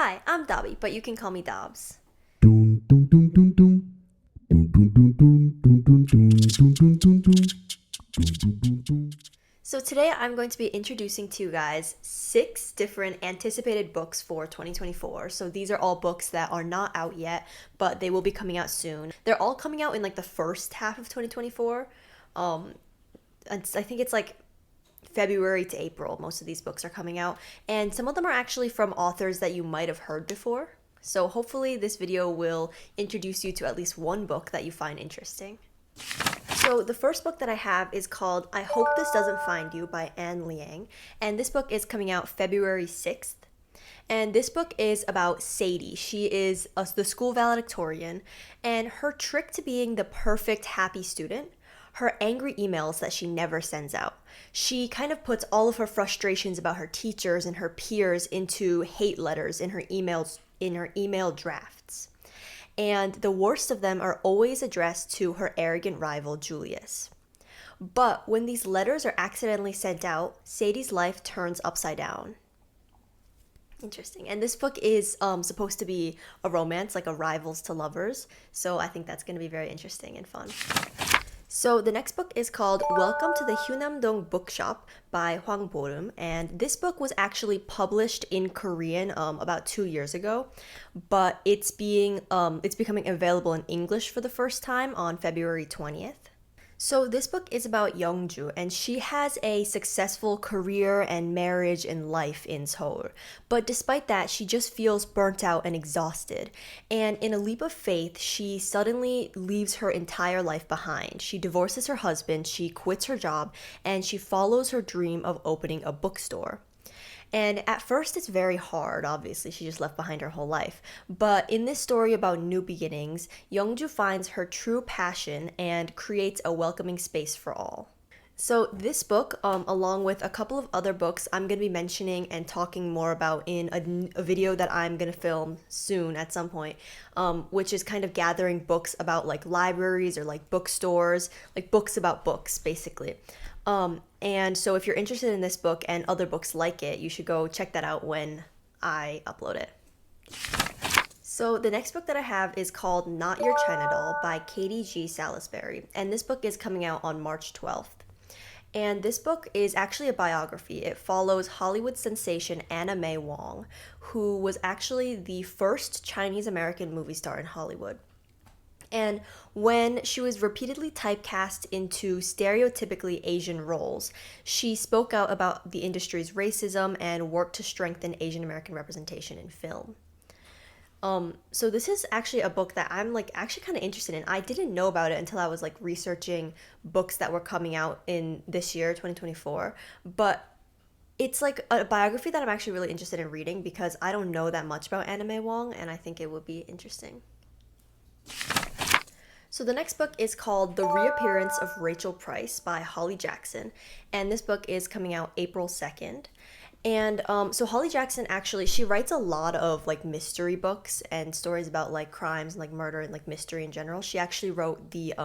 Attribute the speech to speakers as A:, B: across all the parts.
A: Hi, I'm Dobby, but you can call me Dabz.
B: Dun, dun, dun, dun, dun. Dun, dun, dun, dun, dun, dun, dun, dun, dun, dun, dun. Dun, dun, dun, dun.
A: So today I'm going to be introducing to you guys 6 different anticipated books for 2024. So these are all books that are not out yet, but they will be coming out soon. They're all coming out in like the first half of 2024. I think it's like February to April, most of these books are coming out. And some of them are actually from authors that you might have heard before. So hopefully this video will introduce you to at least one book that you find interesting. So the first book that I have is called I Hope This Doesn't Find You by Anne Liang. And this book is coming out February 6th. And this book is about Sadie. She is the school valedictorian, and her trick to being the perfect happy student, her angry emails that she never sends out. She kind of puts all of her frustrations about her teachers and her peers into hate letters in her email drafts. And the worst of them are always addressed to her arrogant rival Julius. But when these letters are accidentally sent out, Sadie's life turns upside down. Interesting. And this book is supposed to be a romance, like a rivals to lovers. So I think that's going to be very interesting and fun. So the next book is called Welcome to the Hyunam-dong Bookshop by Hwang Borum, and this book was actually published in Korean about 2 years ago, but it's becoming available in English for the first time on February 20th. So this book is about Youngju, and she has a successful career and marriage and life in Seoul. But despite that, she just feels burnt out and exhausted. And in a leap of faith, she suddenly leaves her entire life behind. She divorces her husband, she quits her job, and she follows her dream of opening a bookstore. And at first, it's very hard, obviously. She just left behind her whole life. But in this story about new beginnings, Youngju finds her true passion and creates a welcoming space for all. So this book, along with a couple of other books I'm going to be mentioning and talking more about in a video that I'm going to film soon at some point, which is kind of gathering books about like libraries or like bookstores, like books about books, basically. And so if you're interested in this book and other books like it, you should go check that out when I upload it. So the next book that I have is called Not Your China Doll by Katie G. Salisbury, and this book is coming out on March 12th. And this book is actually a biography. It follows Hollywood sensation Anna May Wong, who was actually the first Chinese American movie star in Hollywood. And when she was repeatedly typecast into stereotypically Asian roles, she spoke out about the industry's racism and worked to strengthen Asian American representation in film. So this is actually a book that I'm like actually kind of interested in. I didn't know about it until I was like researching books that were coming out in this year, 2024. But it's like a biography that I'm actually really interested in reading because I don't know that much about Anna May Wong, and I think it would be interesting. So the next book is called The Reappearance of Rachel Price by Holly Jackson, and this book is coming out April 2nd. And so Holly Jackson actually, she writes a lot of like mystery books and stories about like crimes and like murder and like mystery in general. She actually wrote the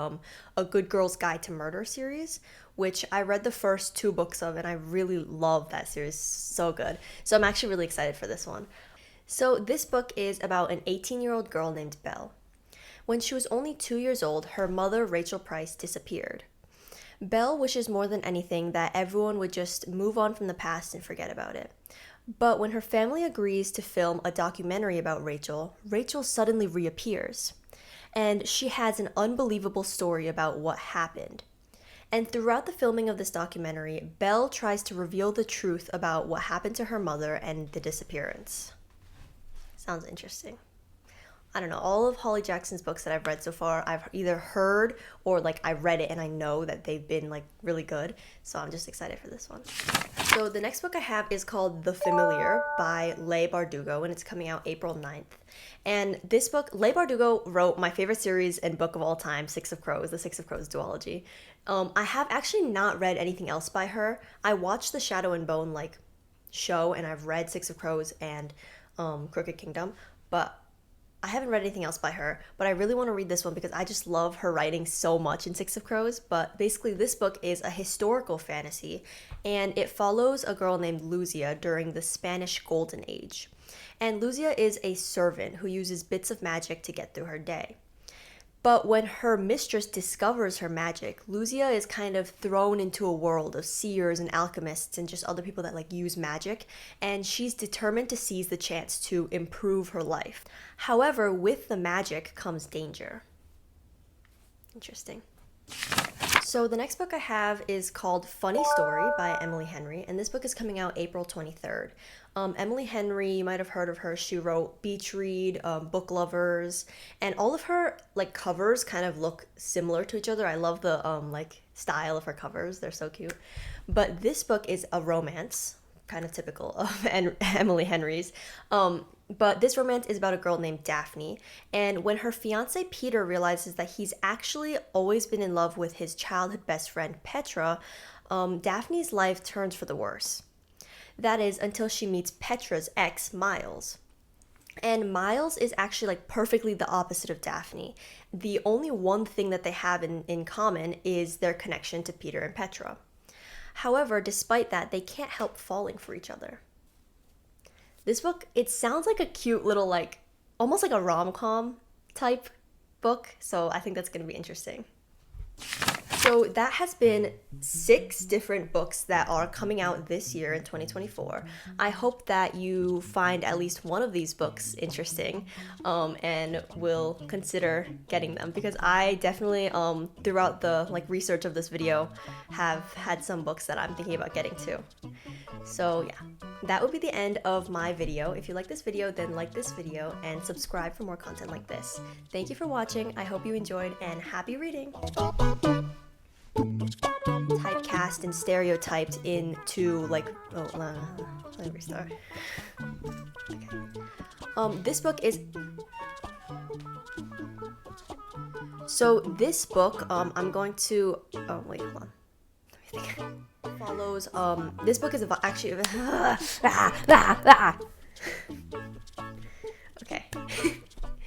A: A Good Girl's Guide to Murder series, which I read the first 2 books of, and I really love that series. So good. So I'm actually really excited for this one. So this book is about an 18-year-old girl named Belle. When she was only 2 years old, her mother, Rachel Price, disappeared. Belle wishes more than anything that everyone would just move on from the past and forget about it. But when her family agrees to film a documentary about Rachel, Rachel suddenly reappears. And she has an unbelievable story about what happened. And throughout the filming of this documentary, Belle tries to reveal the truth about what happened to her mother and the disappearance. Sounds interesting. I don't know, all of Holly Jackson's books that I've read so far, I've either heard or like I read it and I know that they've been like really good. So I'm just excited for this one. So the next book I have is called The Familiar by Leigh Bardugo, and it's coming out April 9th. And this book, Leigh Bardugo wrote my favorite series and book of all time, Six of Crows, the Six of Crows duology. I have actually not read anything else by her. I watched the Shadow and Bone like show, and I've read Six of Crows and Crooked Kingdom, but I haven't read anything else by her, but I really want to read this one because I just love her writing so much in Six of Crows. But basically, this book is a historical fantasy, and it follows a girl named Luzia during the Spanish Golden Age. And Luzia is a servant who uses bits of magic to get through her day. But when her mistress discovers her magic, Luzia is kind of thrown into a world of seers and alchemists and just other people that like use magic, and she's determined to seize the chance to improve her life. However, with the magic comes danger. Interesting. So the next book I have is called Funny Story by Emily Henry, and this book is coming out April 23rd. Emily Henry, you might have heard of her. She wrote Beach Read, Book Lovers, and all of her like covers kind of look similar to each other. I love the like style of her covers. They're so cute. But this book is a romance, kind of typical of Emily Henry's. But this romance is about a girl named Daphne, and when her fiance Peter realizes that he's actually always been in love with his childhood best friend Petra, Daphne's life turns for the worse. That is until she meets Petra's ex, Miles. And Miles is actually like perfectly the opposite of Daphne. The only one thing that they have in common is their connection to Peter and Petra. However, despite that, they can't help falling for each other. This book, it sounds like a cute little, like, almost like a rom-com type book, so I think that's going to be interesting. So that has been 6 different books that are coming out this year in 2024. I hope that you find at least one of these books interesting and will consider getting them, because I definitely throughout the like research of this video have had some books that I'm thinking about getting too. So yeah, that would be the end of my video. If you like this video, then like this video and subscribe for more content like this. Thank you for watching. I hope you enjoyed, and happy reading! Typecast and stereotyped into like let me restart. Okay. This book is so this book I'm going to wait, hold on, let me think. Follows this book is about actually